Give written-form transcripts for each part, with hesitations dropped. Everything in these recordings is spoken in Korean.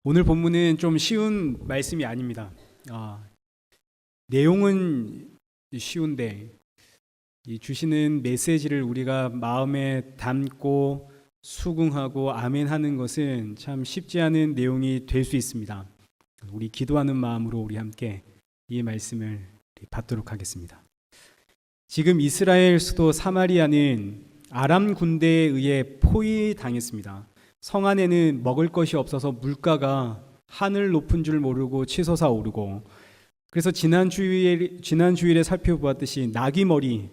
오늘 본문은 좀 쉬운 말씀이 아닙니다. 내용은 쉬운데 이 주시는 메시지를 우리가 마음에 담고 수긍하고 아멘하는 것은 참 쉽지 않은 내용이 될 수 있습니다. 우리 기도하는 마음으로 우리 함께 이 말씀을 받도록 하겠습니다. 지금 이스라엘 수도 사마리아는 아람 군대에 의해 포위당했습니다. 성 안에는 먹을 것이 없어서 물가가 하늘 높은 줄 모르고 치솟아 오르고, 그래서 지난 주일에 살펴보았듯이 나귀머리,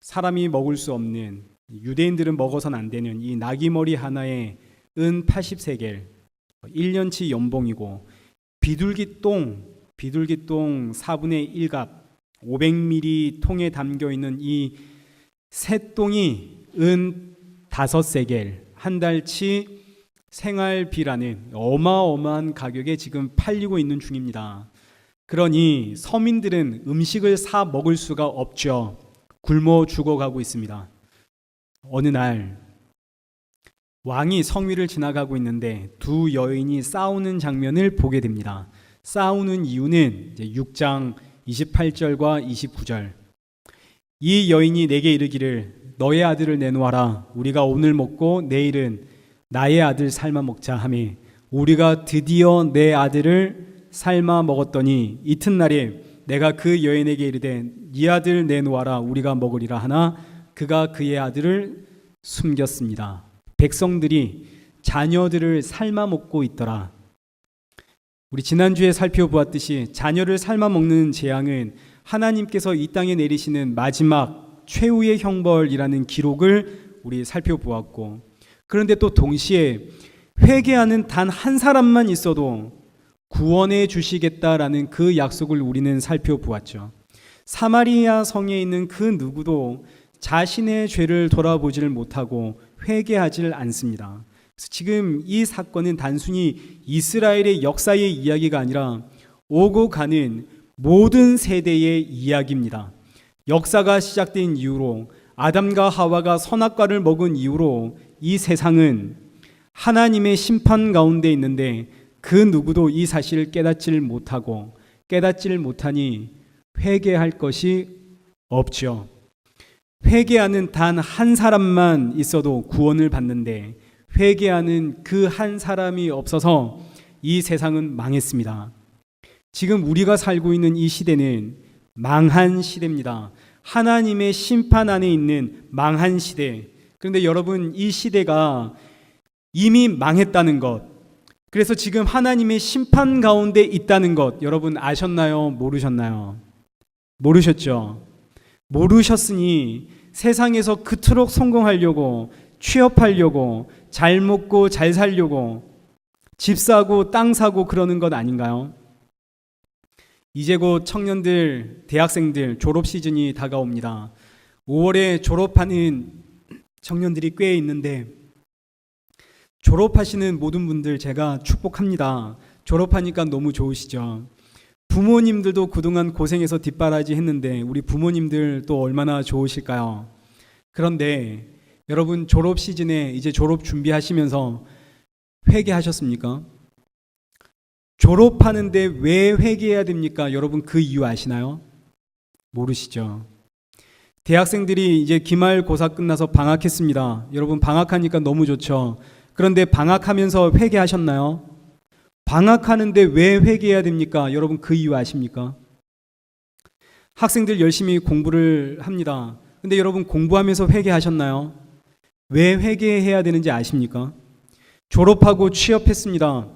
사람이 먹을 수 없는, 유대인들은 먹어서는 안 되는 이 나귀머리 하나에 은 80세겔 1년치 연봉이고, 비둘기똥 4분의 1갑 500ml 통에 담겨있는 이 새똥이 은 5세겔 한 달치 생활비라는 어마어마한 가격에 지금 팔리고 있는 중입니다. 그러니 서민들은 음식을 사 먹을 수가 없죠. 굶어 죽어가고 있습니다. 어느 날 왕이 성 위를 지나가고 있는데 두 여인이 싸우는 장면을 보게 됩니다. 싸우는 이유는 6장 28절과 29절. 이 여인이 내게 이르기를 너의 아들을 내놓아라. 우리가 오늘 먹고 내일은 나의 아들 삶아 먹자 하매 우리가 드디어 내 아들을 삶아 먹었더니 이튿날에 내가 그 여인에게 이르되 네 아들 내놓아라. 우리가 먹으리라 하나 그가 그의 아들을 숨겼습니다. 백성들이 자녀들을 삶아 먹고 있더라. 우리 지난주에 살펴보았듯이 자녀를 삶아 먹는 재앙은 하나님께서 이 땅에 내리시는 마지막 최후의 형벌이라는 기록을 우리 살펴보았고, 그런데 또 동시에 회개하는 단 한 사람만 있어도 구원해 주시겠다라는 그 약속을 우리는 살펴보았죠. 사마리아 성에 있는 그 누구도 자신의 죄를 돌아보지를 못하고 회개하지 않습니다. 그래서 지금 이 사건은 단순히 이스라엘의 역사의 이야기가 아니라 오고 가는 모든 세대의 이야기입니다. 역사가 시작된 이후로 아담과 하와가 선악과를 먹은 이후로 이 세상은 하나님의 심판 가운데 있는데 그 누구도 이 사실을 깨닫지를 못하니 회개할 것이 없죠. 회개하는 단 한 사람만 있어도 구원을 받는데 회개하는 그 한 사람이 없어서 이 세상은 망했습니다. 지금 우리가 살고 있는 이 시대는 망한 시대입니다. 하나님의 심판 안에 있는 망한 시대. 그런데 여러분, 이 시대가 이미 망했다는 것, 그래서 지금 하나님의 심판 가운데 있다는 것 여러분 아셨나요? 모르셨나요? 모르셨죠? 모르셨으니 세상에서 그토록 성공하려고, 취업하려고, 잘 먹고 잘 살려고 집 사고 땅 사고 그러는 것 아닌가요? 이제 곧 청년들, 대학생들 졸업 시즌이 다가옵니다. 5월에 졸업하는 청년들이 꽤 있는데 졸업하시는 모든 분들 제가 축복합니다. 졸업하니까 너무 좋으시죠? 부모님들도 그동안 고생해서 뒷바라지 했는데 우리 부모님들 또 얼마나 좋으실까요? 그런데 여러분, 졸업 시즌에 이제 졸업 준비하시면서 회개하셨습니까? 졸업하는데 왜 회개해야 됩니까? 여러분 그 이유 아시나요? 모르시죠? 대학생들이 이제 기말고사 끝나서 방학했습니다. 여러분 방학하니까 너무 좋죠? 그런데 방학하면서 회개하셨나요? 방학하는데 왜 회개해야 됩니까? 여러분 그 이유 아십니까? 학생들 열심히 공부를 합니다. 근데 여러분 공부하면서 회개하셨나요? 왜 회개해야 되는지 아십니까? 졸업하고 취업했습니다.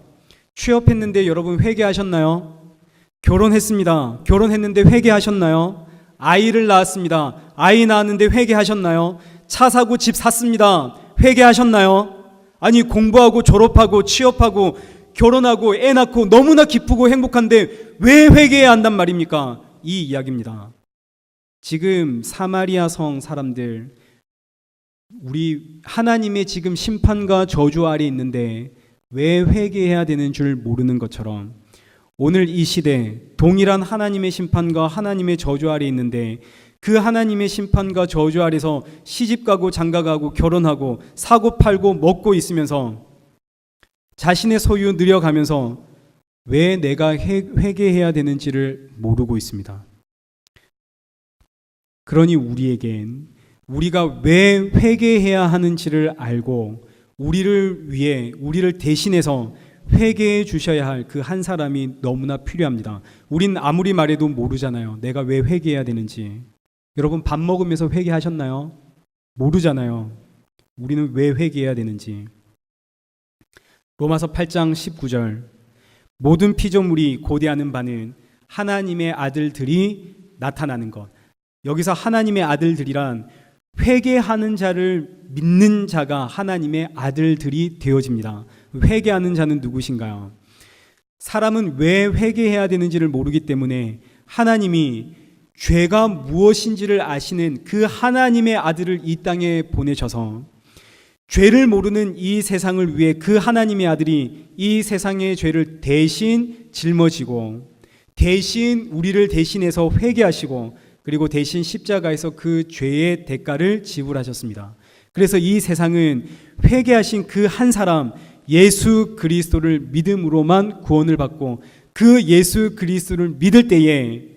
취업했는데 여러분 회개하셨나요? 결혼했습니다. 결혼했는데 회개하셨나요? 아이를 낳았습니다. 아이 낳았는데 회개하셨나요? 차 사고 집 샀습니다. 회개하셨나요? 아니 공부하고 졸업하고 취업하고 결혼하고 애 낳고 너무나 기쁘고 행복한데 왜 회개해야 한단 말입니까? 이 이야기입니다. 지금 사마리아 성 사람들, 우리 하나님의 지금 심판과 저주 아래 있는데 왜 회개해야 되는 줄 모르는 것처럼 오늘 이 시대 동일한 하나님의 심판과 하나님의 저주 아래 있는데 그 하나님의 심판과 저주 아래서 시집가고 장가가고 결혼하고 사고 팔고 먹고 있으면서 자신의 소유 늘려가면서 왜 내가 회개해야 되는지를 모르고 있습니다. 그러니 우리에겐 우리가 왜 회개해야 하는지를 알고 우리를 위해, 우리를 대신해서 회개해 주셔야 할 그 한 사람이 너무나 필요합니다. 우린 아무리 말해도 모르잖아요. 내가 왜 회개해야 되는지. 여러분 밥 먹으면서 회개하셨나요? 모르잖아요. 우리는 왜 회개해야 되는지. 로마서 8장 19절, 모든 피조물이 고대하는 바는 하나님의 아들들이 나타나는 것. 여기서 하나님의 아들들이란 회개하는 자를 믿는 자가 하나님의 아들들이 되어집니다. 회개하는 자는 누구신가요? 사람은 왜 회개해야 되는지를 모르기 때문에 하나님이 죄가 무엇인지를 아시는 그 하나님의 아들을 이 땅에 보내셔서 죄를 모르는 이 세상을 위해 그 하나님의 아들이 이 세상의 죄를 대신 짊어지고 대신 우리를 대신해서 회개하시고 그리고 대신 십자가에서 그 죄의 대가를 지불하셨습니다. 그래서 이 세상은 회개하신 그 한 사람 예수 그리스도를 믿음으로만 구원을 받고 그 예수 그리스도를 믿을 때에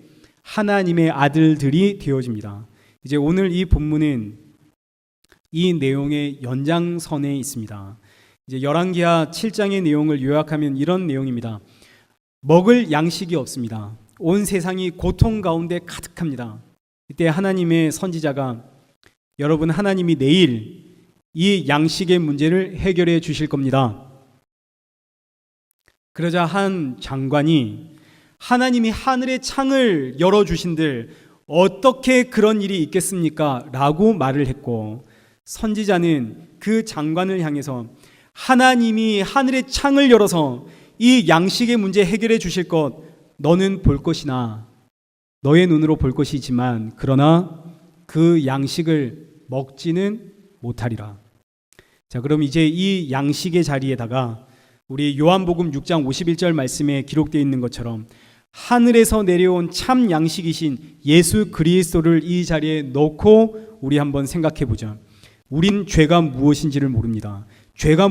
하나님의 아들들이 되어집니다. 이제 오늘 이 본문은 이 내용의 연장선에 있습니다. 이제 열왕기하 7장의 내용을 요약하면 이런 내용입니다. 먹을 양식이 없습니다. 온 세상이 고통 가운데 가득합니다. 이때 하나님의 선지자가 여러분 하나님이 내일 이 양식의 문제를 해결해 주실 겁니다. 그러자 한 장관이 하나님이 하늘의 창을 열어주신들 어떻게 그런 일이 있겠습니까? 라고 말을 했고 선지자는 그 장관을 향해서 하나님이 하늘의 창을 열어서 이 양식의 문제 해결해 주실 것 너는 볼 것이나 너의 눈으로 볼 것이지만 그러나 그 양식을 먹지는 못하리라. 자, 그럼 이제 이 양식의 자리에다가 우리 요한복음 6장 51절 말씀에 기록되어 있는 것처럼 하늘에서 내려온 참 양식이신 예수 그리스도를 이 자리에 넣고 우리 한번 생각해 보자. 우린 죄가 무엇인지를 모릅니다. 죄를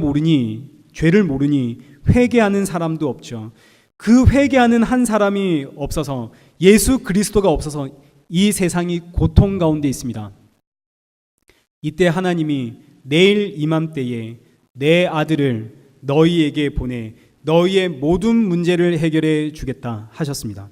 모르니 회개하는 사람도 없죠. 그 회개하는 한 사람이 없어서 예수 그리스도가 없어서 이 세상이 고통 가운데 있습니다. 이때 하나님이 내일 이맘때에 내 아들을 너희에게 보내 너희의 모든 문제를 해결해 주겠다 하셨습니다.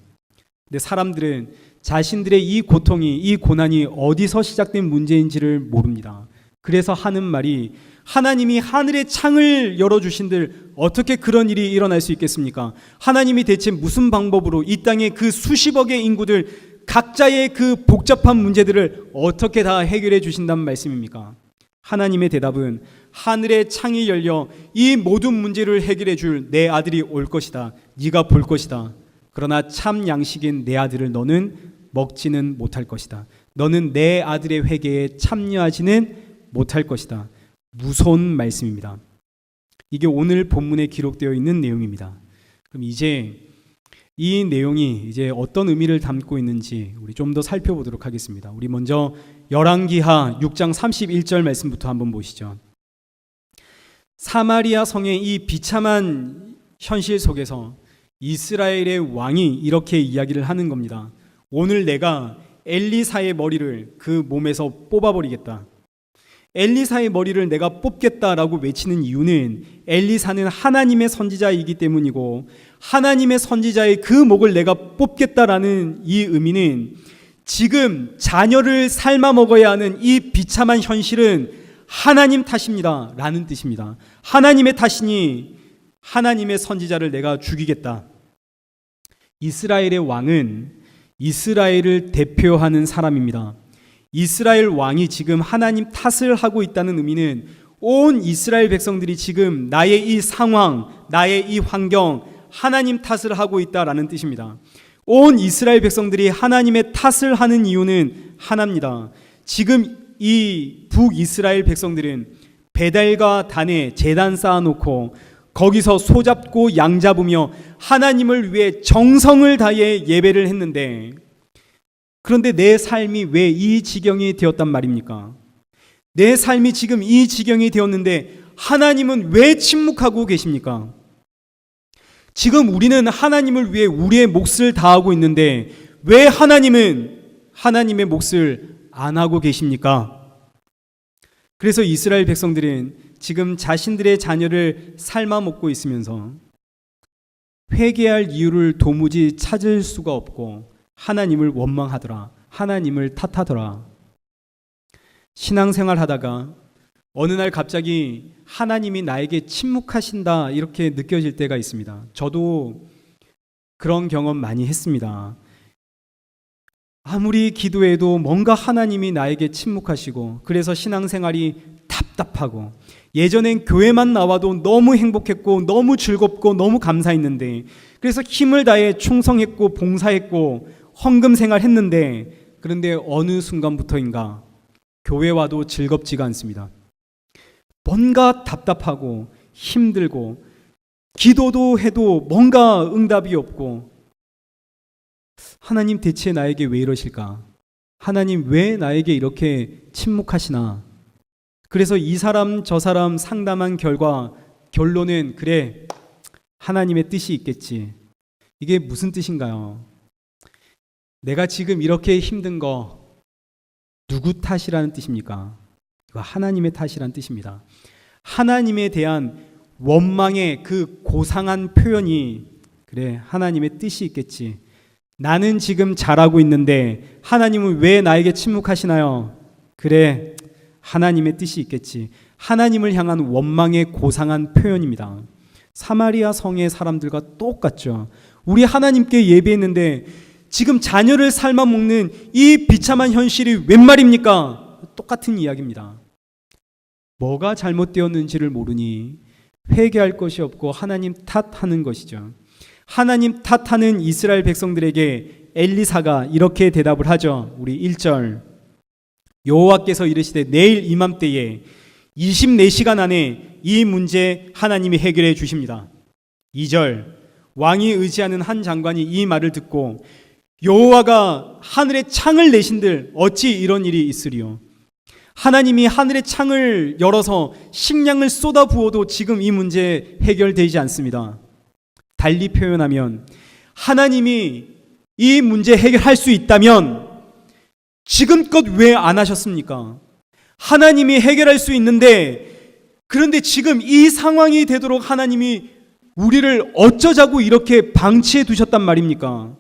근데 사람들은 자신들의 이 고통이 이 고난이 어디서 시작된 문제인지를 모릅니다. 그래서 하는 말이 하나님이 하늘의 창을 열어주신들 어떻게 그런 일이 일어날 수 있겠습니까? 하나님이 대체 무슨 방법으로 이 땅의 그 수십억의 인구들 각자의 그 복잡한 문제들을 어떻게 다 해결해 주신다는 말씀입니까? 하나님의 대답은 하늘의 창이 열려 이 모든 문제를 해결해 줄 내 아들이 올 것이다. 네가 볼 것이다. 그러나 참 양식인 내 아들을 너는 먹지는 못할 것이다. 너는 내 아들의 회개에 참여하지는 못할 것이다. 무서운 말씀입니다. 이게 오늘 본문에 기록되어 있는 내용입니다. 그럼 이제 이 내용이 이제 어떤 의미를 담고 있는지 우리 좀 더 살펴보도록 하겠습니다. 우리 먼저 열왕기하 6장 31절 말씀부터 한번 보시죠. 사마리아 성의 이 비참한 현실 속에서 이스라엘의 왕이 이렇게 이야기를 하는 겁니다. 오늘 내가 엘리사의 머리를 그 몸에서 뽑아버리겠다. 엘리사의 머리를 내가 뽑겠다라고 외치는 이유는 엘리사는 하나님의 선지자이기 때문이고 하나님의 선지자의 그 목을 내가 뽑겠다라는 이 의미는 지금 자녀를 삶아 먹어야 하는 이 비참한 현실은 하나님 탓입니다 라는 뜻입니다. 하나님의 탓이니 하나님의 선지자를 내가 죽이겠다. 이스라엘의 왕은 이스라엘을 대표하는 사람입니다. 이스라엘 왕이 지금 하나님 탓을 하고 있다는 의미는 온 이스라엘 백성들이 지금 나의 이 상황, 나의 이 환경, 하나님 탓을 하고 있다라는 뜻입니다. 온 이스라엘 백성들이 하나님의 탓을 하는 이유는 하나입니다. 지금 이 북이스라엘 백성들은 베델과 단에 제단 쌓아놓고 거기서 소 잡고 양 잡으며 하나님을 위해 정성을 다해 예배를 했는데 그런데 내 삶이 왜 이 지경이 되었단 말입니까? 내 삶이 지금 이 지경이 되었는데 하나님은 왜 침묵하고 계십니까? 지금 우리는 하나님을 위해 우리의 몫을 다하고 있는데 왜 하나님은 하나님의 몫을 안 하고 계십니까? 그래서 이스라엘 백성들은 지금 자신들의 자녀를 삶아 먹고 있으면서 회개할 이유를 도무지 찾을 수가 없고 하나님을 원망하더라. 하나님을 탓하더라. 신앙생활 하다가 어느 날 갑자기 하나님이 나에게 침묵하신다 이렇게 느껴질 때가 있습니다. 저도 그런 경험 많이 했습니다. 아무리 기도해도 뭔가 하나님이 나에게 침묵하시고 그래서 신앙생활이 답답하고 예전엔 교회만 나와도 너무 행복했고 너무 즐겁고 너무 감사했는데 그래서 힘을 다해 충성했고 봉사했고 헌금 생활했는데 그런데 어느 순간부터인가 교회 와도 즐겁지가 않습니다. 뭔가 답답하고 힘들고 기도도 해도 뭔가 응답이 없고 하나님 대체 나에게 왜 이러실까? 하나님 왜 나에게 이렇게 침묵하시나? 그래서 이 사람 저 사람 상담한 결과 결론은 그래 하나님의 뜻이 있겠지. 이게 무슨 뜻인가요? 내가 지금 이렇게 힘든 거 누구 탓이라는 뜻입니까? 이거 하나님의 탓이라는 뜻입니다. 하나님에 대한 원망의 그 고상한 표현이 그래 하나님의 뜻이 있겠지. 나는 지금 잘하고 있는데 하나님은 왜 나에게 침묵하시나요? 그래 하나님의 뜻이 있겠지. 하나님을 향한 원망의 고상한 표현입니다. 사마리아 성의 사람들과 똑같죠. 우리 하나님께 예배했는데 지금 자녀를 삶아 먹는 이 비참한 현실이 웬 말입니까? 똑같은 이야기입니다. 뭐가 잘못되었는지를 모르니 회개할 것이 없고 하나님 탓하는 것이죠. 하나님 탓하는 이스라엘 백성들에게 엘리사가 이렇게 대답을 하죠. 우리 1절 여호와께서 이르시되 내일 이맘때에 24시간 안에 이 문제 하나님이 해결해 주십니다. 2절 왕이 의지하는 한 장관이 이 말을 듣고 여호와가 하늘에 창을 내신들 어찌 이런 일이 있으리요. 하나님이 하늘의 창을 열어서 식량을 쏟아 부어도 지금 이 문제 해결되지 않습니다. 달리 표현하면 하나님이 이 문제 해결할 수 있다면 지금껏 왜 안 하셨습니까? 하나님이 해결할 수 있는데 그런데 지금 이 상황이 되도록 하나님이 우리를 어쩌자고 이렇게 방치해 두셨단 말입니까?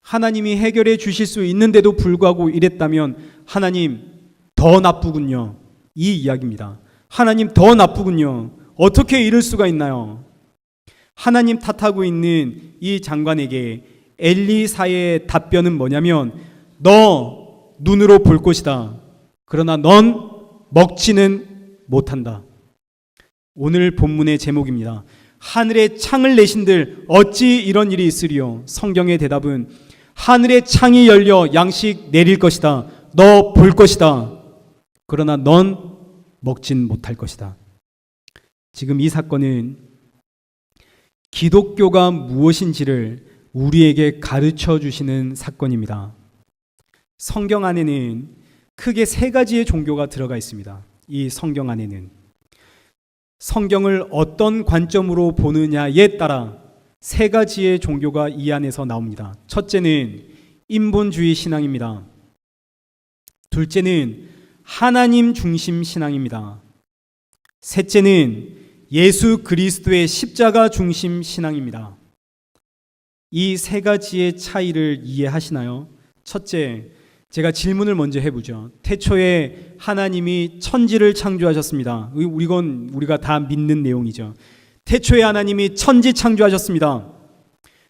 하나님이 해결해 주실 수 있는데도 불구하고 이랬다면 하나님 더 나쁘군요. 이 이야기입니다. 하나님 더 나쁘군요. 어떻게 이럴 수가 있나요? 하나님 탓하고 있는 이 장관에게 엘리사의 답변은 뭐냐면 너 눈으로 볼 것이다. 그러나 넌 먹지는 못한다. 오늘 본문의 제목입니다. 하늘에 창을 내신들 어찌 이런 일이 있으리요. 성경의 대답은 하늘에 창이 열려 양식 내릴 것이다. 너 볼 것이다. 그러나 넌 먹진 못할 것이다. 지금 이 사건은 기독교가 무엇인지를 우리에게 가르쳐 주시는 사건입니다. 성경 안에는 크게 세 가지의 종교가 들어가 있습니다. 이 성경 안에는 성경을 어떤 관점으로 보느냐에 따라 세 가지의 종교가 이 안에서 나옵니다. 첫째는 인본주의 신앙입니다. 둘째는 하나님 중심 신앙입니다. 셋째는 예수 그리스도의 십자가 중심 신앙입니다. 이 세 가지의 차이를 이해하시나요? 첫째, 제가 질문을 먼저 해보죠. 태초에 하나님이 천지를 창조하셨습니다. 이건 우리가 다 믿는 내용이죠. 태초에 하나님이 천지 창조하셨습니다.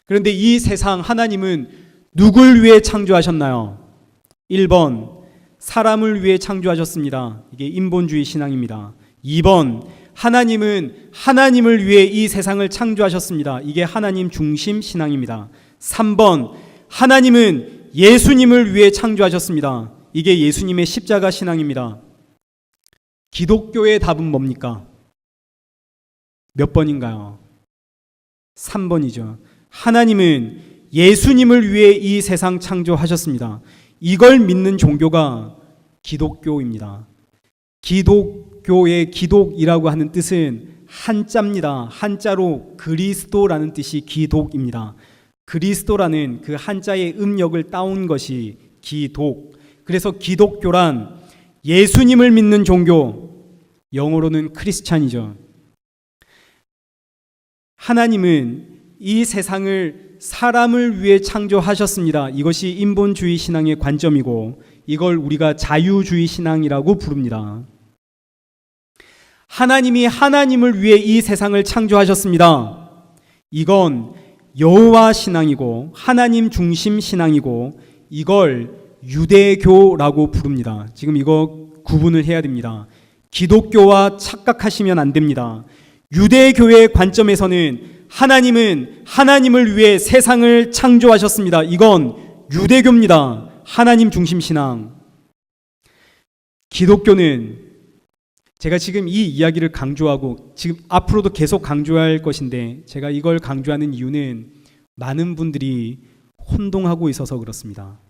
그런데 이 세상 하나님은 누굴 위해 창조하셨나요? 1번, 사람을 위해 창조하셨습니다. 이게 인본주의 신앙입니다. 2번, 하나님은 하나님을 위해 이 세상을 창조하셨습니다. 이게 하나님 중심 신앙입니다. 3번, 하나님은 예수님을 위해 창조하셨습니다. 이게 예수님의 십자가 신앙입니다. 기독교의 답은 뭡니까? 몇 번인가요? 3번이죠. 하나님은 예수님을 위해 이 세상 창조하셨습니다. 이걸 믿는 종교가 기독교입니다. 기독교의 기독이라고 하는 뜻은 한자입니다. 한자로 그리스도라는 뜻이 기독입니다. 그리스도라는 그 한자의 음력을 따온 것이 기독. 그래서 기독교란 예수님을 믿는 종교, 영어로는 크리스찬이죠. 하나님은 이 세상을 사람을 위해 창조하셨습니다. 이것이 인본주의 신앙의 관점이고 이걸 우리가 자유주의 신앙이라고 부릅니다. 하나님이 하나님을 위해 이 세상을 창조하셨습니다. 이건 여호와 신앙이고 하나님 중심 신앙이고 이걸 유대교라고 부릅니다. 지금 이거 구분을 해야 됩니다. 기독교와 착각하시면 안 됩니다. 유대교의 관점에서는 하나님은 하나님을 위해 세상을 창조하셨습니다. 이건 유대교입니다. 하나님 중심 신앙. 기독교는 제가 지금 이 이야기를 강조하고 지금 앞으로도 계속 강조할 것인데 제가 이걸 강조하는 이유는 많은 분들이 혼동하고 있어서 그렇습니다.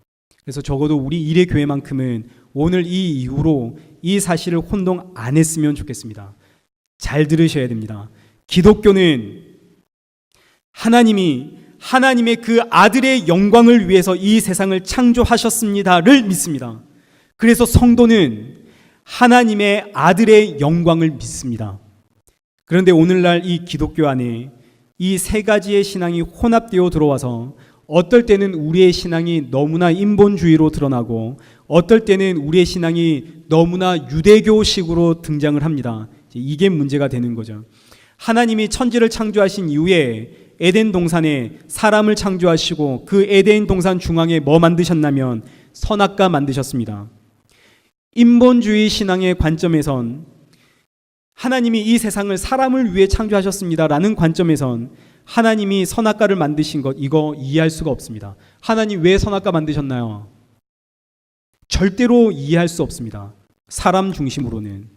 그래서 적어도 우리 이레교회만큼은 오늘 이 이후로 이 사실을 혼동 안 했으면 좋겠습니다. 잘 들으셔야 됩니다. 기독교는 하나님이 하나님의 그 아들의 영광을 위해서 이 세상을 창조하셨습니다를 믿습니다. 그래서 성도는 하나님의 아들의 영광을 믿습니다. 그런데 오늘날 이 기독교 안에 이 세 가지의 신앙이 혼합되어 들어와서 어떨 때는 우리의 신앙이 너무나 인본주의로 드러나고 어떨 때는 우리의 신앙이 너무나 유대교식으로 등장을 합니다. 이게 문제가 되는 거죠. 하나님이 천지를 창조하신 이후에 에덴 동산에 사람을 창조하시고 그 에덴 동산 중앙에 뭐 만드셨냐면 선악과 만드셨습니다. 인본주의 신앙의 관점에선 하나님이 이 세상을 사람을 위해 창조하셨습니다라는 관점에선 하나님이 선악과를 만드신 것 이거 이해할 수가 없습니다. 하나님 왜 선악과 만드셨나요? 절대로 이해할 수 없습니다. 사람 중심으로는.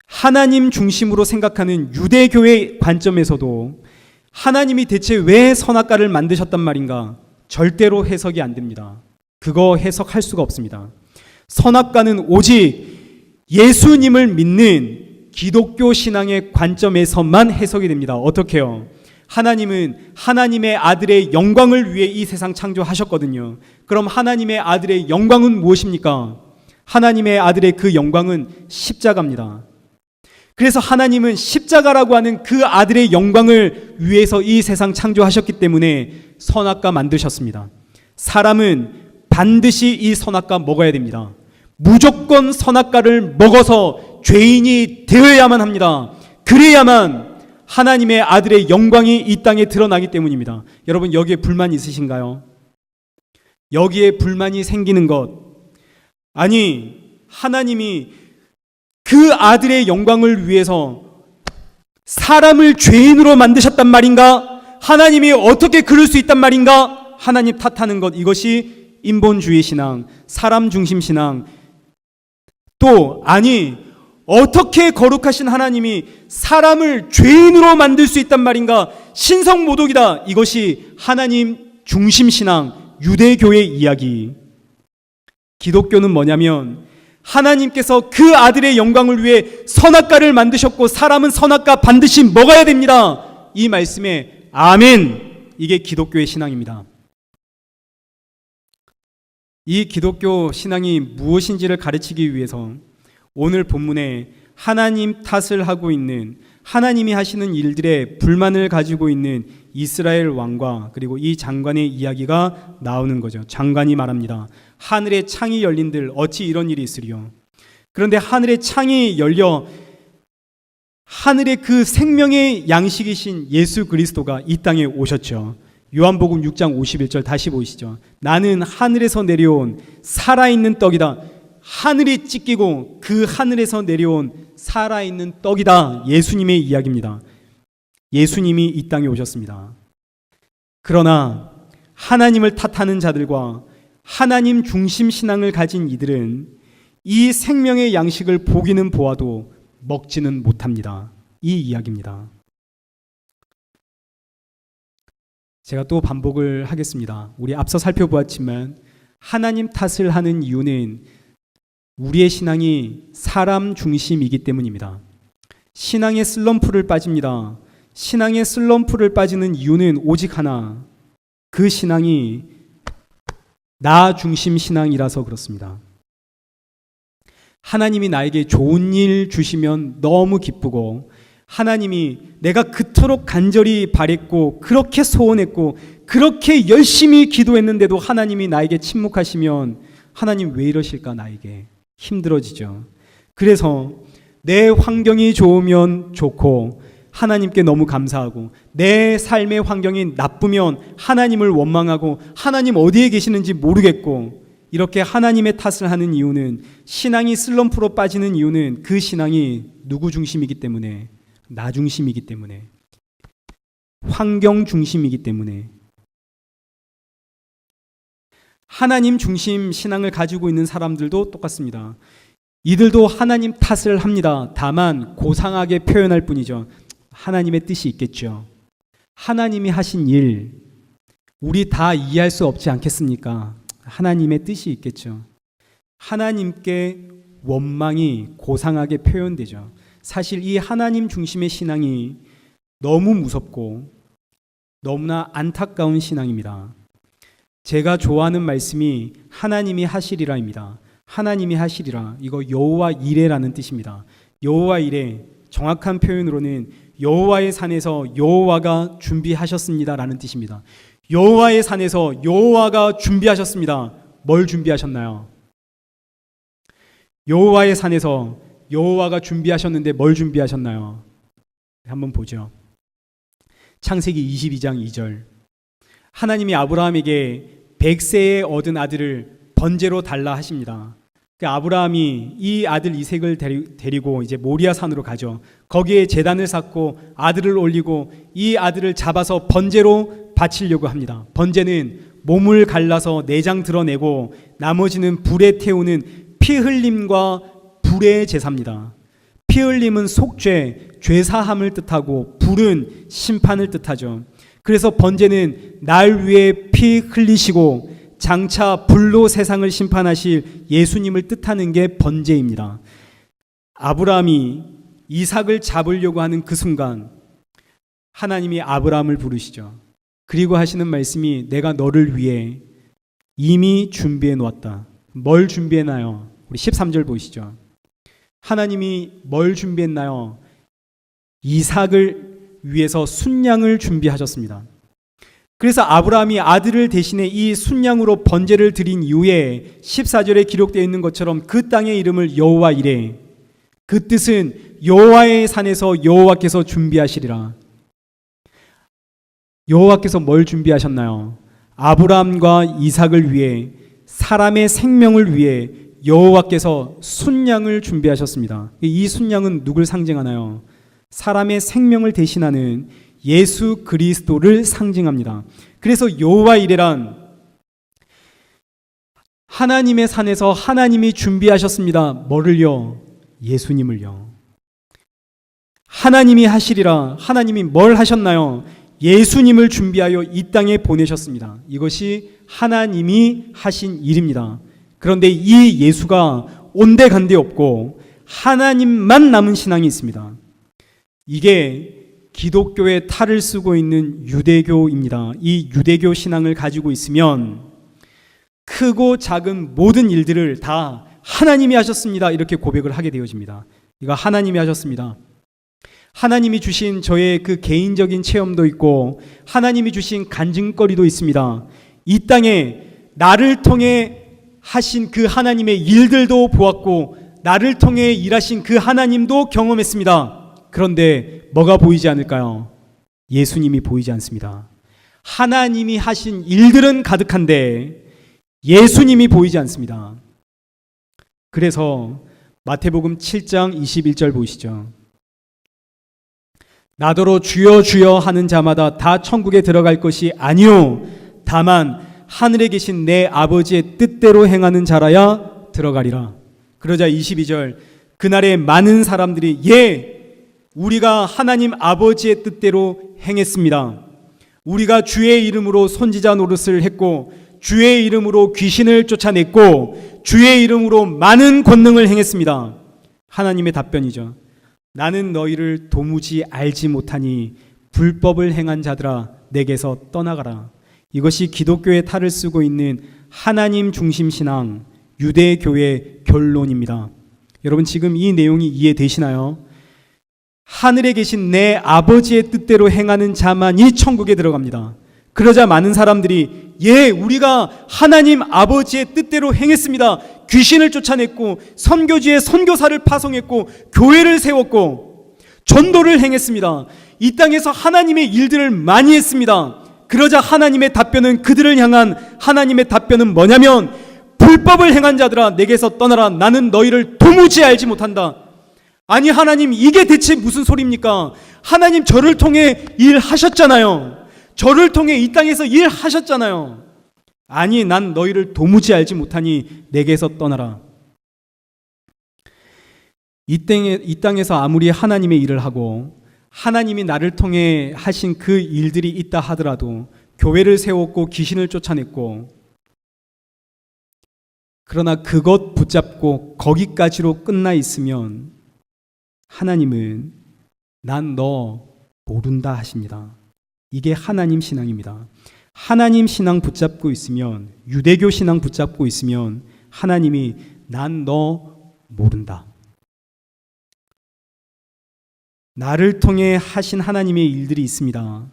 하나님 중심으로 생각하는 유대교의 관점에서도 하나님이 대체 왜 선악과를 만드셨단 말인가? 절대로 해석이 안 됩니다. 그거 해석할 수가 없습니다. 선악과는 오직 예수님을 믿는 기독교 신앙의 관점에서만 해석이 됩니다. 어떻게요? 하나님은 하나님의 아들의 영광을 위해 이 세상 창조하셨거든요. 그럼 하나님의 아들의 영광은 무엇입니까? 하나님의 아들의 그 영광은 십자가입니다. 그래서 하나님은 십자가라고 하는 그 아들의 영광을 위해서 이 세상 창조하셨기 때문에 선악과 만드셨습니다. 사람은 반드시 이 선악과 먹어야 됩니다. 무조건 선악과를 먹어서 죄인이 되어야만 합니다. 그래야만 하나님의 아들의 영광이 이 땅에 드러나기 때문입니다. 여러분 여기에 불만 있으신가요? 여기에 불만이 생기는 것, 아니 하나님이 그 아들의 영광을 위해서 사람을 죄인으로 만드셨단 말인가? 하나님이 어떻게 그럴 수 있단 말인가? 하나님 탓하는 것, 이것이 인본주의 신앙, 사람 중심 신앙. 또 아니 어떻게 거룩하신 하나님이 사람을 죄인으로 만들 수 있단 말인가? 신성모독이다. 이것이 하나님 중심 신앙, 유대교의 이야기. 기독교는 뭐냐면 하나님께서 그 아들의 영광을 위해 선악과를 만드셨고 사람은 선악과 반드시 먹어야 됩니다. 이 말씀에 아멘. 이게 기독교의 신앙입니다. 이 기독교 신앙이 무엇인지를 가르치기 위해서 오늘 본문에 하나님 탓을 하고 있는, 하나님이 하시는 일들에 불만을 가지고 있는 이스라엘 왕과 그리고 이 장관의 이야기가 나오는 거죠. 장관이 말합니다. 하늘의 창이 열린들 어찌 이런 일이 있으리요. 그런데 하늘의 창이 열려 하늘의 그 생명의 양식이신 예수 그리스도가 이 땅에 오셨죠. 요한복음 6장 51절 다시 보이시죠. 나는 하늘에서 내려온 살아있는 떡이다. 하늘이 찢기고 그 하늘에서 내려온 살아있는 떡이다. 예수님의 이야기입니다. 예수님이 이 땅에 오셨습니다. 그러나 하나님을 탓하는 자들과 하나님 중심 신앙을 가진 이들은 이 생명의 양식을 보기는 보아도 먹지는 못합니다. 이 이야기입니다. 제가 또 반복을 하겠습니다. 우리 앞서 살펴보았지만 하나님 탓을 하는 이유는 우리의 신앙이 사람 중심이기 때문입니다. 신앙의 슬럼프를 빠집니다. 신앙의 슬럼프를 빠지는 이유는 오직 하나, 그 신앙이 나 중심 신앙이라서 그렇습니다. 하나님이 나에게 좋은 일 주시면 너무 기쁘고, 하나님이 내가 그토록 간절히 바랬고 그렇게 소원했고 그렇게 열심히 기도했는데도 하나님이 나에게 침묵하시면 하나님 왜 이러실까, 나에게 힘들어지죠. 그래서 내 환경이 좋으면 좋고 하나님께 너무 감사하고, 내 삶의 환경이 나쁘면 하나님을 원망하고 하나님 어디에 계시는지 모르겠고, 이렇게 하나님의 탓을 하는 이유는, 신앙이 슬럼프로 빠지는 이유는 그 신앙이 누구 중심이기 때문에, 나 중심이기 때문에, 환경 중심이기 때문에. 하나님 중심 신앙을 가지고 있는 사람들도 똑같습니다. 이들도 하나님 탓을 합니다. 다만 고상하게 표현할 뿐이죠. 하나님의 뜻이 있겠죠. 하나님이 하신 일 우리 다 이해할 수 없지 않겠습니까? 하나님의 뜻이 있겠죠. 하나님께 원망이 고상하게 표현되죠. 사실 이 하나님 중심의 신앙이 너무 무섭고 너무나 안타까운 신앙입니다. 제가 좋아하는 말씀이 하나님이 하시리라입니다. 하나님이 하시리라, 이거 여호와 이레라는 뜻입니다. 여호와 이레, 정확한 표현으로는 여호와의 산에서 여호와가 준비하셨습니다라는 뜻입니다. 여호와의 산에서 여호와가 준비하셨습니다. 뭘 준비하셨나요? 여호와의 산에서 여호와가 준비하셨는데 뭘 준비하셨나요? 한번 보죠. 창세기 22장 2절. 하나님이 아브라함에게 100세에 얻은 아들을 번제로 달라 하십니다. 아브라함이 이 아들 이색을 데리고 이제 모리아 산으로 가죠. 거기에 제단을 쌓고 아들을 올리고 이 아들을 잡아서 번제로 바치려고 합니다. 번제는 몸을 갈라서 내장 드러내고 나머지는 불에 태우는 피 흘림과 불의 제사입니다. 피 흘림은 속죄, 죄사함을 뜻하고 불은 심판을 뜻하죠. 그래서 번제는 날 위해 피 흘리시고 장차 불로 세상을 심판하실 예수님을 뜻하는 게 번제입니다. 아브라함이 이삭을 잡으려고 하는 그 순간 하나님이 아브라함을 부르시죠. 그리고 하시는 말씀이 내가 너를 위해 이미 준비해 놓았다. 뭘 준비했나요? 우리 13절 보시죠. 하나님이 뭘 준비했나요? 이삭을 위해서 순양을 준비하셨습니다. 그래서 아브라함이 아들을 대신해 이 순양으로 번제를 드린 이후에 14절에 기록되어 있는 것처럼 그 땅의 이름을 여호와 이레, 그 뜻은 여호와의 산에서 여호와께서 준비하시리라. 여호와께서 뭘 준비하셨나요? 아브라함과 이삭을 위해, 사람의 생명을 위해 여호와께서 순양을 준비하셨습니다. 이 순양은 누굴 상징하나요? 사람의 생명을 대신하는 예수 그리스도를 상징합니다. 그래서 여호와 이레란 하나님의 산에서 하나님이 준비하셨습니다. 뭐를요? 예수님을요. 하나님이 하시리라. 하나님이 뭘 하셨나요? 예수님을 준비하여 이 땅에 보내셨습니다. 이것이 하나님이 하신 일입니다. 그런데 이 예수가 온데간데 없고 하나님만 남은 신앙이 있습니다. 이게 기독교의 탈을 쓰고 있는 유대교입니다. 이 유대교 신앙을 가지고 있으면 크고 작은 모든 일들을 다 하나님이 하셨습니다, 이렇게 고백을 하게 되어집니다. 이거 하나님이 하셨습니다. 하나님이 주신 저의 그 개인적인 체험도 있고 하나님이 주신 간증거리도 있습니다. 이 땅에 나를 통해 하신 그 하나님의 일들도 보았고 나를 통해 일하신 그 하나님도 경험했습니다. 그런데 뭐가 보이지 않을까요? 예수님이 보이지 않습니다. 하나님이 하신 일들은 가득한데 예수님이 보이지 않습니다. 그래서 마태복음 7장 21절 보시죠. 나더러 주여 주여 하는 자마다 다 천국에 들어갈 것이 아니요 다만 하늘에 계신 내 아버지의 뜻대로 행하는 자라야 들어가리라. 그러자 22절, 그날에 많은 사람들이 우리가 하나님 아버지의 뜻대로 행했습니다. 우리가 주의 이름으로 선지자 노릇을 했고 주의 이름으로 귀신을 쫓아냈고 주의 이름으로 많은 권능을 행했습니다. 하나님의 답변이죠. 나는 너희를 도무지 알지 못하니 불법을 행한 자들아 내게서 떠나가라. 이것이 기독교의 탈을 쓰고 있는 하나님 중심 신앙, 유대교의 결론입니다. 여러분 지금 이 내용이 이해되시나요? 하늘에 계신 내 아버지의 뜻대로 행하는 자만이 천국에 들어갑니다. 그러자 많은 사람들이 우리가 하나님 아버지의 뜻대로 행했습니다. 귀신을 쫓아냈고 선교지에 선교사를 파송했고 교회를 세웠고 전도를 행했습니다. 이 땅에서 하나님의 일들을 많이 했습니다. 그러자 하나님의 답변은, 그들을 향한 하나님의 답변은 뭐냐면, 불법을 행한 자들아 내게서 떠나라. 나는 너희를 도무지 알지 못한다. 아니 하나님, 이게 대체 무슨 소리입니까? 하나님 저를 통해 일하셨잖아요. 저를 통해 이 땅에서 일하셨잖아요. 아니 난 너희를 도무지 알지 못하니 내게서 떠나라. 이 땅에서 아무리 하나님의 일을 하고 하나님이 나를 통해 하신 그 일들이 있다 하더라도, 교회를 세웠고 귀신을 쫓아냈고, 그러나 그것 붙잡고 거기까지로 끝나 있으면 하나님은 난 너 모른다 하십니다. 이게 하나님 신앙입니다. 하나님 신앙 붙잡고 있으면, 유대교 신앙 붙잡고 있으면 하나님이 난 너 모른다. 나를 통해 하신 하나님의 일들이 있습니다.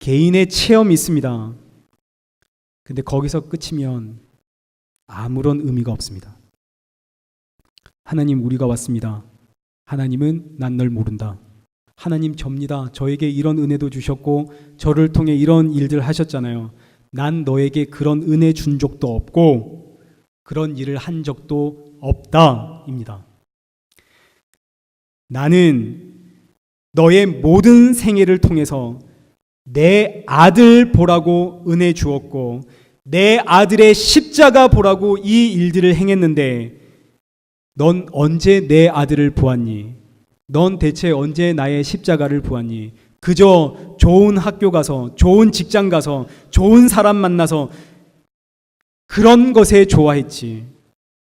개인의 체험이 있습니다. 근데 거기서 끝이면 아무런 의미가 없습니다. 하나님, 우리가 왔습니다. 하나님은 난 널 모른다. 하나님 접니다. 저에게 이런 은혜도 주셨고 저를 통해 이런 일들 하셨잖아요. 난 너에게 그런 은혜 준 적도 없고 그런 일을 한 적도 없다 입니다. 나는 너의 모든 생애를 통해서 내 아들 보라고 은혜 주었고 내 아들의 십자가 보라고 이 일들을 행했는데, 넌 언제 내 아들을 보았니? 넌 대체 언제 나의 십자가를 보았니? 그저 좋은 학교 가서, 좋은 직장 가서, 좋은 사람 만나서 그런 것에 좋아했지.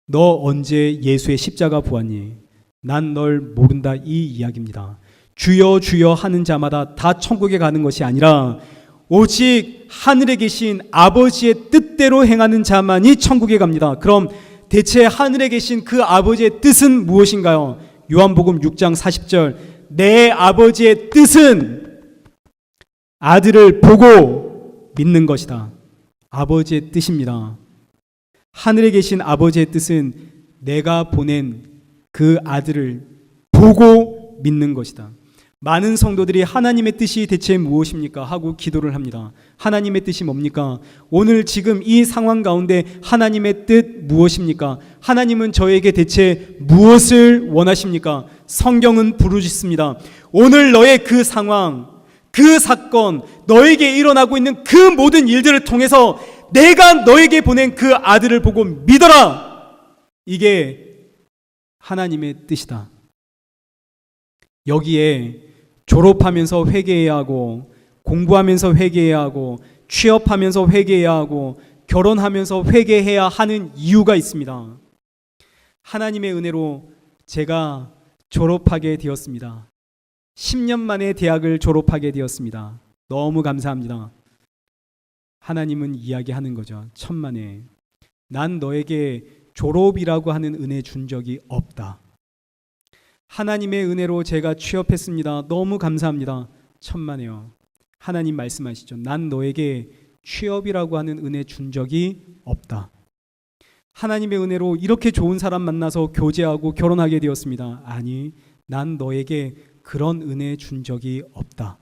너 언제 예수의 십자가 보았니? 난 널 모른다, 이 이야기입니다. 주여 주여 하는 자마다 다 천국에 가는 것이 아니라 오직 하늘에 계신 아버지의 뜻대로 행하는 자만이 천국에 갑니다. 그럼 대체 하늘에 계신 그 아버지의 뜻은 무엇인가요? 요한복음 6장 40절, 내 아버지의 뜻은 아들을 보고 믿는 것이다. 아버지의 뜻입니다. 하늘에 계신 아버지의 뜻은 내가 보낸 그 아들을 보고 믿는 것이다. 많은 성도들이 하나님의 뜻이 대체 무엇입니까? 하고 기도를 합니다. 하나님의 뜻이 뭡니까? 오늘 지금 이 상황 가운데 하나님의 뜻 무엇입니까? 하나님은 저에게 대체 무엇을 원하십니까? 성경은 부르짖습니다. 오늘 너의 그 상황, 그 사건, 너에게 일어나고 있는 그 모든 일들을 통해서 내가 너에게 보낸 그 아들을 보고 믿어라. 이게 하나님의 뜻이다. 여기에 졸업하면서 회개해야 하고, 공부하면서 회개해야 하고, 취업하면서 회개해야 하고, 결혼하면서 회개해야 하는 이유가 있습니다. 하나님의 은혜로 제가 졸업하게 되었습니다. 10년 만에 대학을 졸업하게 되었습니다. 너무 감사합니다. 하나님은 이야기하는 거죠. 천만에 난 너에게 졸업이라고 하는 은혜 준 적이 없다. 하나님의 은혜로 제가 취업했습니다. 너무 감사합니다. 천만에요. 하나님 말씀하시죠. 난 너에게 취업이라고 하는 은혜 준 적이 없다. 하나님의 은혜로 이렇게 좋은 사람 만나서 교제하고 결혼하게 되었습니다. 아니, 난 너에게 그런 은혜 준 적이 없다.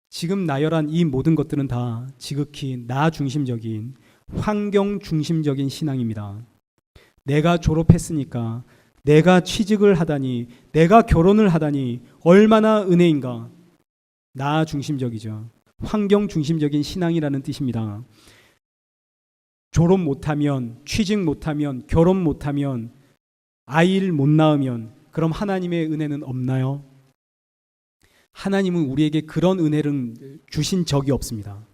지금 나열한 이 모든 것들은 다 지극히 나 중심적인, 환경 중심적인 신앙입니다. 내가 졸업했으니까, 내가 취직을 하다니, 내가 결혼을 하다니 얼마나 은혜인가. 나 중심적이죠. 환경 중심적인 신앙이라는 뜻입니다. 졸업 못하면, 취직 못하면, 결혼 못하면, 아이를 못 낳으면 그럼 하나님의 은혜는 없나요? 하나님은 우리에게 그런 은혜를 주신 적이 없습니다.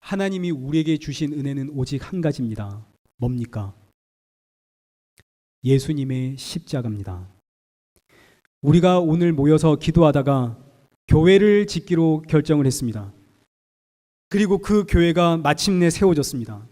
하나님이 우리에게 주신 은혜는 오직 한 가지입니다. 뭡니까? 예수님의 십자가입니다. 우리가 오늘 모여서 기도하다가 교회를 짓기로 결정을 했습니다. 그리고 그 교회가 마침내 세워졌습니다.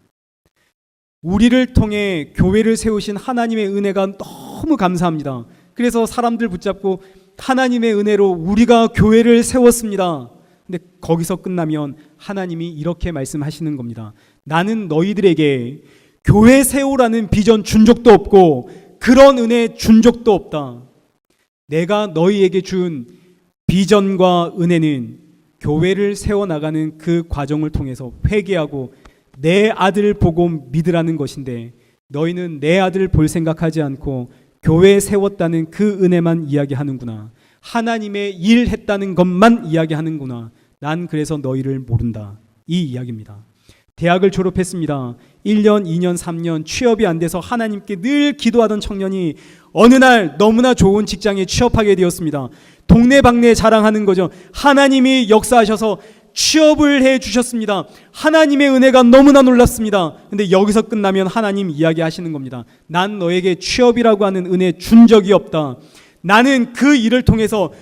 우리를 통해 교회를 세우신 하나님의 은혜가 너무 감사합니다. 그래서 사람들 붙잡고 하나님의 은혜로 우리가 교회를 세웠습니다. 근데 거기서 끝나면 하나님이 이렇게 말씀하시는 겁니다. 나는 너희들에게 교회 세우라는 비전 준 적도 없고 그런 은혜 준 적도 없다. 내가 너희에게 준 비전과 은혜는 교회를 세워나가는 그 과정을 통해서 회개하고 내 아들을 보고 믿으라는 것인데 너희는 내 아들을 볼 생각하지 않고 교회 세웠다는 그 은혜만 이야기하는구나. 하나님의 일 했다는 것만 이야기하는구나. 난 그래서 너희를 모른다. 이 이야기입니다. 대학을 졸업했습니다. 1년, 2년, 3년 취업이 안 돼서 하나님께 늘 기도하던 청년이 어느 날 너무나 좋은 직장에 취업하게 되었습니다. 동네방네 자랑하는 거죠. 하나님이 역사하셔서 취업을 해 주셨습니다. 하나님의 은혜가 너무나 놀랐습니다. 근데 여기서 끝나면 하나님 이야기하시는 겁니다. 난 너에게 취업이라고 하는 은혜 준 적이 없다. 나는 그 일을 통해서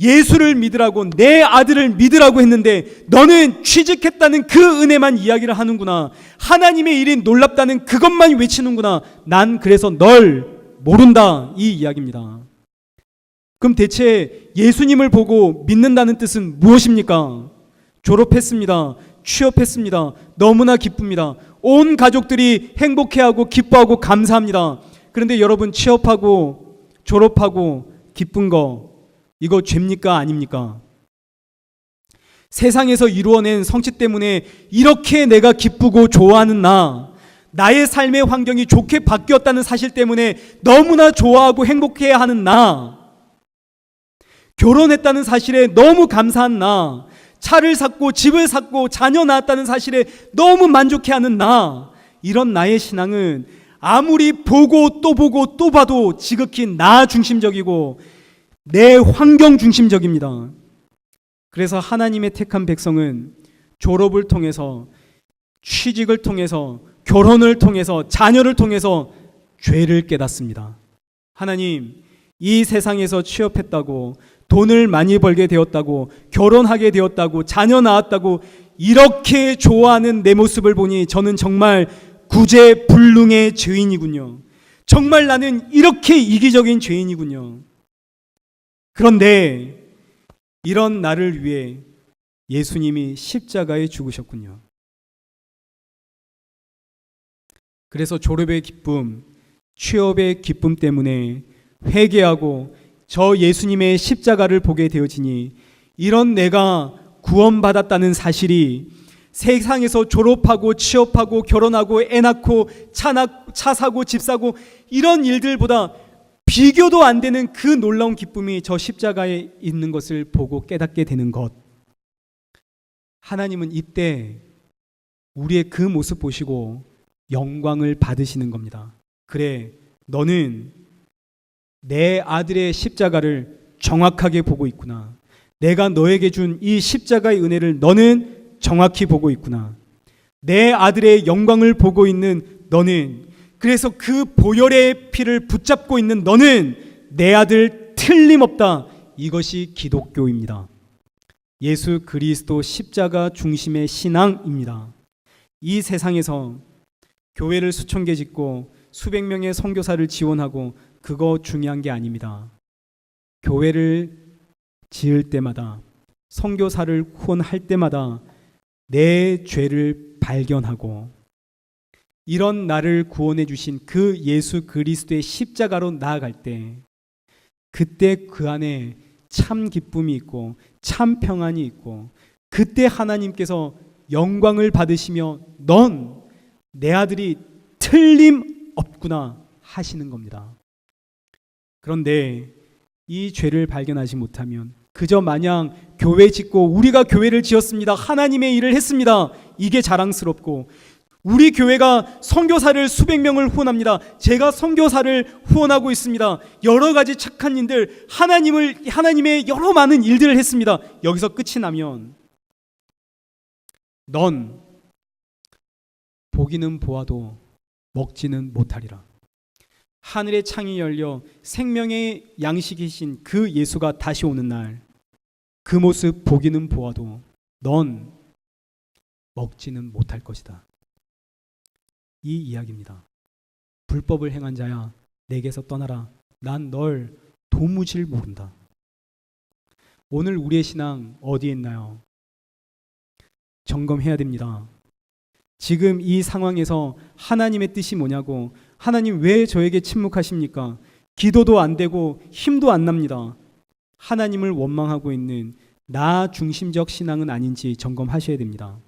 예수를 믿으라고 내 아들을 믿으라고 했는데 너는 취직했다는 그 은혜만 이야기를 하는구나. 하나님의 일이 놀랍다는 그것만 외치는구나. 난 그래서 널 모른다. 이 이야기입니다. 그럼 대체 예수님을 보고 믿는다는 뜻은 무엇입니까? 졸업했습니다. 취업했습니다. 너무나 기쁩니다. 온 가족들이 행복해하고 기뻐하고 감사합니다. 그런데 여러분 취업하고 졸업하고 기쁜 거 이거 죄입니까? 아닙니까? 세상에서 이루어낸 성취 때문에 이렇게 내가 기쁘고 좋아하는 나의 삶의 환경이 좋게 바뀌었다는 사실 때문에 너무나 좋아하고 행복해야 하는 결혼했다는 사실에 너무 감사한 차를 샀고 집을 샀고 자녀 낳았다는 사실에 너무 만족해하는 이런 나의 신앙은 아무리 보고 또 봐도 지극히 나 중심적이고 내 환경 중심적입니다. 그래서 하나님의 택한 백성은 졸업을 통해서 취직을 통해서 결혼을 통해서 자녀를 통해서 죄를 깨닫습니다. 하나님, 이 세상에서 취업했다고 돈을 많이 벌게 되었다고 결혼하게 되었다고 자녀 낳았다고 이렇게 좋아하는 내 모습을 보니 저는 정말 구제불능의 죄인이군요. 정말 나는 이렇게 이기적인 죄인이군요. 그런데 이런 나를 위해 예수님이 십자가에 죽으셨군요. 그래서 졸업의 기쁨, 취업의 기쁨 때문에 회개하고 저 예수님의 십자가를 보게 되어지니 이런 내가 구원받았다는 사실이 세상에서 졸업하고 취업하고 결혼하고 애 낳고 차 사고 집 사고 이런 일들보다 비교도 안 되는 그 놀라운 기쁨이 저 십자가에 있는 것을 보고 깨닫게 되는 것. 하나님은 이때 우리의 그 모습 보시고 영광을 받으시는 겁니다. 그래, 너는 내 아들의 십자가를 정확하게 보고 있구나. 내가 너에게 준 이 십자가의 은혜를 너는 정확히 보고 있구나. 내 아들의 영광을 보고 있는 너는, 그래서 그 보혈의 피를 붙잡고 있는 너는 내 아들 틀림없다. 이것이 기독교입니다. 예수 그리스도 십자가 중심의 신앙입니다. 이 세상에서 교회를 수천 개 짓고 수백 명의 선교사를 지원하고 그거 중요한 게 아닙니다. 교회를 지을 때마다 선교사를 후원할 때마다 내 죄를 발견하고 이런 나를 구원해 주신 그 예수 그리스도의 십자가로 나아갈 때 그때 그 안에 참 기쁨이 있고 참 평안이 있고 그때 하나님께서 영광을 받으시며 넌 내 아들이 틀림없구나 하시는 겁니다. 그런데 이 죄를 발견하지 못하면 그저 마냥 교회 짓고 우리가 교회를 지었습니다. 하나님의 일을 했습니다. 이게 자랑스럽고 우리 교회가 선교사를 수백 명을 후원합니다. 제가 선교사를 후원하고 있습니다. 여러 가지 착한 일들, 하나님의 여러 많은 일들을 했습니다. 여기서 끝이 나면 넌 보기는 보아도 먹지는 못하리라. 하늘의 창이 열려 생명의 양식이신 그 예수가 다시 오는 날, 그 모습 보기는 보아도 넌 먹지는 못할 것이다. 이 이야기입니다. 불법을 행한 자야, 내게서 떠나라. 난 널 도무지 모른다. 오늘 우리의 신앙 어디에 있나요? 점검해야 됩니다. 지금 이 상황에서 하나님의 뜻이 뭐냐고, 하나님 왜 저에게 침묵하십니까? 기도도 안 되고 힘도 안 납니다. 하나님을 원망하고 있는 나 중심적 신앙은 아닌지 점검하셔야 됩니다.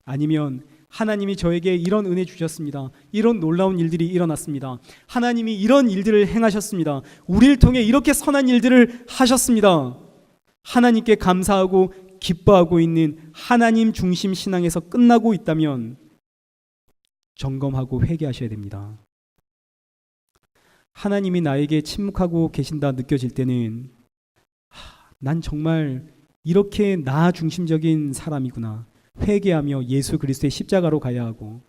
아니면 하나님이 저에게 이런 은혜 주셨습니다. 이런 놀라운 일들이 일어났습니다. 하나님이 이런 일들을 행하셨습니다. 우리를 통해 이렇게 선한 일들을 하셨습니다. 하나님께 감사하고 기뻐하고 있는 하나님 중심 신앙에서 끝나고 있다면 점검하고 회개하셔야 됩니다. 하나님이 나에게 침묵하고 계신다 느껴질 때는 난 정말 이렇게 나 중심적인 사람이구나. 회개하며 예수 그리스도의 십자가로 가야 하고,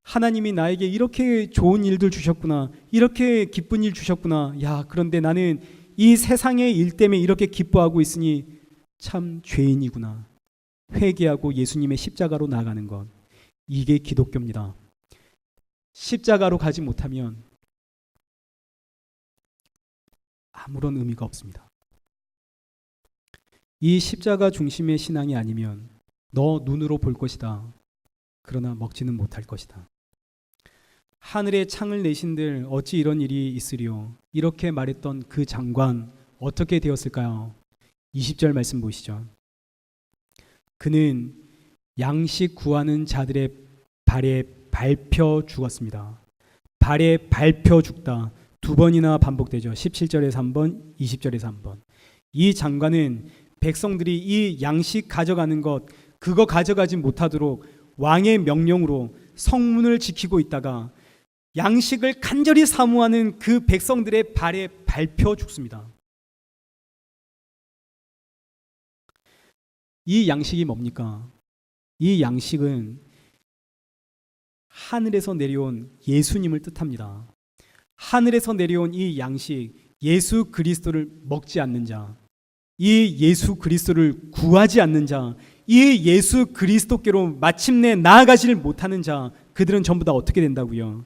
하나님이 나에게 이렇게 좋은 일들 주셨구나. 이렇게 기쁜 일 주셨구나. 야, 그런데 나는 이 세상의 일 때문에 이렇게 기뻐하고 있으니 참 죄인이구나. 회개하고 예수님의 십자가로 나아가는 것, 이게 기독교입니다. 십자가로 가지 못하면 아무런 의미가 없습니다. 이 십자가 중심의 신앙이 아니면 너 눈으로 볼 것이다. 그러나 먹지는 못할 것이다. 하늘에 창을 내신들 어찌 이런 일이 있으리요. 이렇게 말했던 그 장관 어떻게 되었을까요? 20절 말씀 보시죠. 그는 양식 구하는 자들의 발에 밟혀 죽었습니다. 발에 밟혀 죽다. 두 번이나 반복되죠. 17절에서 한 번, 20절에서 한 번. 이 장관은 백성들이 이 양식 가져가는 것, 그거 가져가지 못하도록 왕의 명령으로 성문을 지키고 있다가 양식을 간절히 사모하는 그 백성들의 발에 밟혀 죽습니다. 이 양식이 뭡니까? 이 양식은 하늘에서 내려온 예수님을 뜻합니다. 하늘에서 내려온 이 양식, 예수 그리스도를 먹지 않는 자, 이 예수 그리스도를 구하지 않는 자, 이 예수 그리스도께로 마침내 나아가지를 못하는 자, 그들은 전부 다 어떻게 된다고요?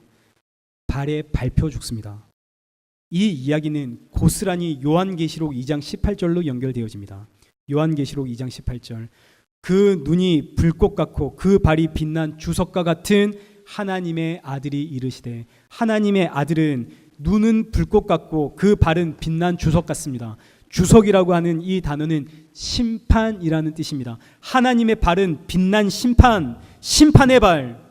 발에 밟혀 죽습니다. 이 이야기는 고스란히 요한계시록 2장 18절로 연결되어집니다. 요한계시록 2장 18절. 그 눈이 불꽃 같고 그 발이 빛난 주석과 같은 하나님의 아들이 이르시되, 하나님의 아들은 눈은 불꽃 같고 그 발은 빛난 주석 같습니다. 주석이라고 하는 이 단어는 심판이라는 뜻입니다. 하나님의 발은 빛난 심판, 심판의 발.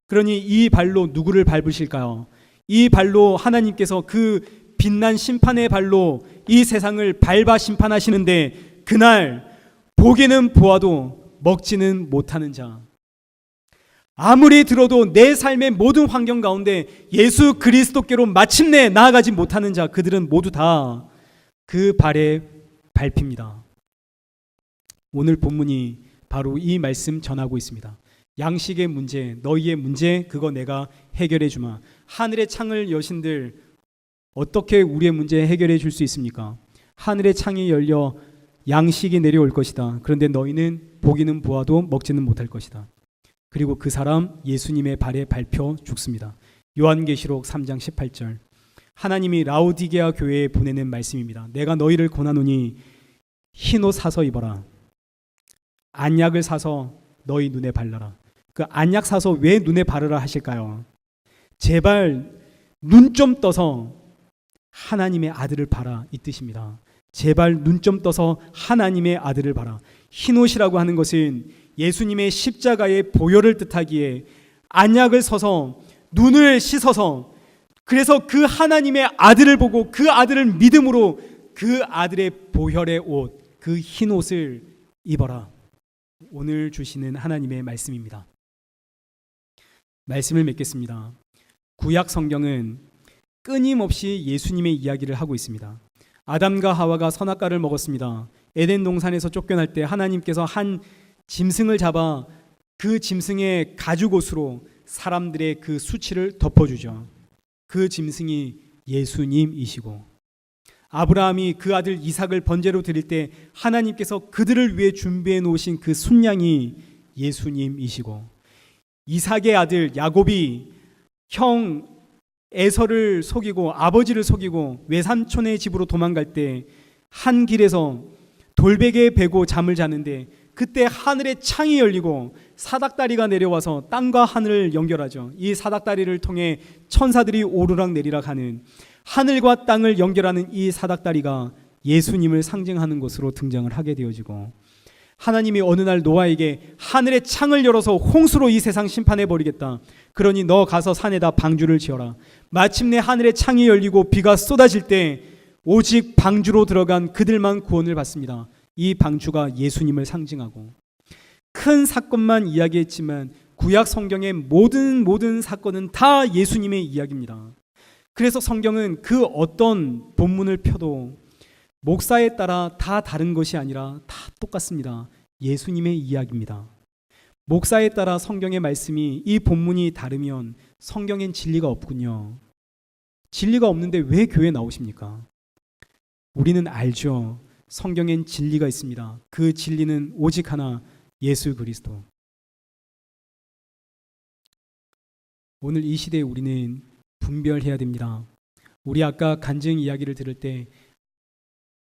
그러니 이 발로 누구를 밟으실까요? 이 발로 하나님께서 그 빛난 심판의 발로 이 세상을 밟아 심판하시는데, 그날 보기는 보아도 먹지는 못하는 자, 아무리 들어도 내 삶의 모든 환경 가운데 예수 그리스도께로 마침내 나아가지 못하는 자, 그들은 모두 다 그 발에 밟힙니다. 오늘 본문이 바로 이 말씀 전하고 있습니다. 양식의 문제, 너희의 문제, 그거 내가 해결해 주마. 하늘의 창을 여신들 어떻게 우리의 문제 해결해 줄 수 있습니까? 하늘의 창이 열려 양식이 내려올 것이다. 그런데 너희는 보기는 보아도 먹지는 못할 것이다. 그리고 그 사람 예수님의 발에 밟혀 죽습니다. 요한계시록 3장 18절. 하나님이 라오디게아 교회에 보내는 말씀입니다. 내가 너희를 권하노니 흰옷 사서 입어라. 안약을 사서 너희 눈에 바르라. 그 안약 사서 왜 눈에 바르라 하실까요? 제발 눈 좀 떠서 하나님의 아들을 봐라, 이 뜻입니다. 제발 눈 좀 떠서 하나님의 아들을 봐라. 흰옷이라고 하는 것은 예수님의 십자가의 보혈을 뜻하기에 안약을 서서 눈을 씻어서, 그래서 그 하나님의 아들을 보고 그 아들을 믿음으로 그 아들의 보혈의 옷, 그 흰옷을 입어라. 오늘 주시는 하나님의 말씀입니다. 말씀을 맺겠습니다. 구약 성경은 끊임없이 예수님의 이야기를 하고 있습니다. 아담과 하와가 선악과를 먹었습니다. 에덴 동산에서 쫓겨날 때 하나님께서 한 짐승을 잡아 그 짐승의 가죽옷으로 사람들의 그 수치를 덮어주죠. 그 짐승이 예수님이시고, 아브라함이 그 아들 이삭을 번제로 드릴 때 하나님께서 그들을 위해 준비해 놓으신 그 순양이 예수님이시고, 이삭의 아들 야곱이 형 에서를 속이고 아버지를 속이고 외삼촌의 집으로 도망갈 때 한 길에서 돌베개에 베고 잠을 자는데 그때 하늘의 창이 열리고 사닥다리가 내려와서 땅과 하늘을 연결하죠. 이 사닥다리를 통해 천사들이 오르락 내리락 하는, 하늘과 땅을 연결하는 이 사닥다리가 예수님을 상징하는 것으로 등장을 하게 되어지고, 하나님이 어느 날 노아에게 하늘의 창을 열어서 홍수로 이 세상 심판해 버리겠다. 그러니 너 가서 산에다 방주를 지어라. 마침내 하늘의 창이 열리고 비가 쏟아질 때 오직 방주로 들어간 그들만 구원을 받습니다. 이 방주가 예수님을 상징하고, 큰 사건만 이야기했지만 구약 성경의 모든 사건은 다 예수님의 이야기입니다. 그래서 성경은 그 어떤 본문을 펴도 목사에 따라 다 다른 것이 아니라 다 똑같습니다. 예수님의 이야기입니다. 목사에 따라 성경의 말씀이, 이 본문이 다르면 성경엔 진리가 없군요. 진리가 없는데 왜 교회에 나오십니까? 우리는 알죠. 성경엔 진리가 있습니다. 그 진리는 오직 하나, 예수 그리스도. 오늘 이 시대에 우리는 분별해야 됩니다. 우리 아까 간증 이야기를 들을 때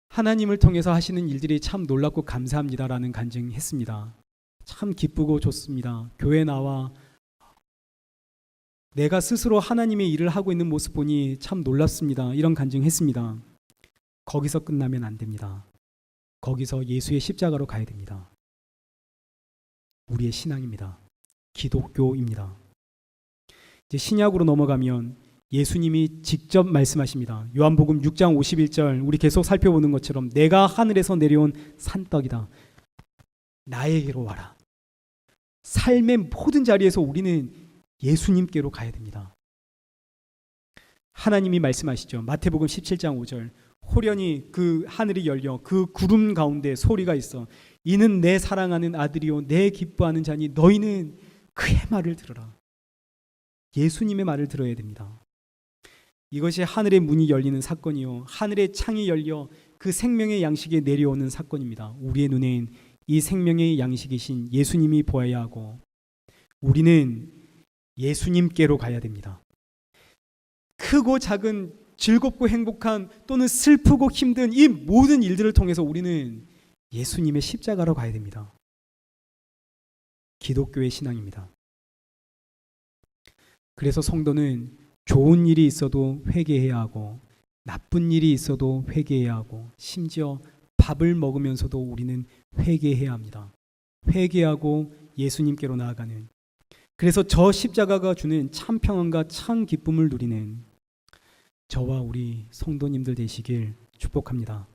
하나님을 통해서 하시는 일들이 참 놀랍고 감사합니다라는 간증했습니다. 참 기쁘고 좋습니다. 교회 나와 내가 스스로 하나님의 일을 하고 있는 모습 보니 참 놀랍습니다. 이런 간증했습니다. 거기서 끝나면 안 됩니다. 거기서 예수의 십자가로 가야 됩니다. 우리의 신앙입니다. 기독교입니다. 이제 신약으로 넘어가면 예수님이 직접 말씀하십니다. 요한복음 6장 51절, 우리 계속 살펴보는 것처럼 내가 하늘에서 내려온 산떡이다. 나에게로 와라. 삶의 모든 자리에서 우리는 예수님께로 가야 됩니다. 하나님이 말씀하시죠. 마태복음 17장 5절, 호련히 그 하늘이 열려 그 구름 가운데 소리가 있어 이는 내 사랑하는 아들이요 내 기뻐하는 자니 너희는 그의 말을 들으라. 예수님의 말을 들어야 됩니다. 이것이 하늘의 문이 열리는 사건이요 하늘의 창이 열려 그 생명의 양식이 내려오는 사건입니다. 우리의 눈엔 이 생명의 양식이신 예수님이 보아야 하고, 우리는 예수님께로 가야 됩니다. 크고 작은, 즐겁고 행복한, 또는 슬프고 힘든 이 모든 일들을 통해서 우리는 예수님의 십자가로 가야 됩니다. 기독교의 신앙입니다. 그래서 성도는 좋은 일이 있어도 회개해야 하고, 나쁜 일이 있어도 회개해야 하고, 심지어 밥을 먹으면서도 우리는 회개해야 합니다. 회개하고 예수님께로 나아가는, 그래서 저 십자가가 주는 참 평안과 참 기쁨을 누리는 저와 우리 성도님들 되시길 축복합니다.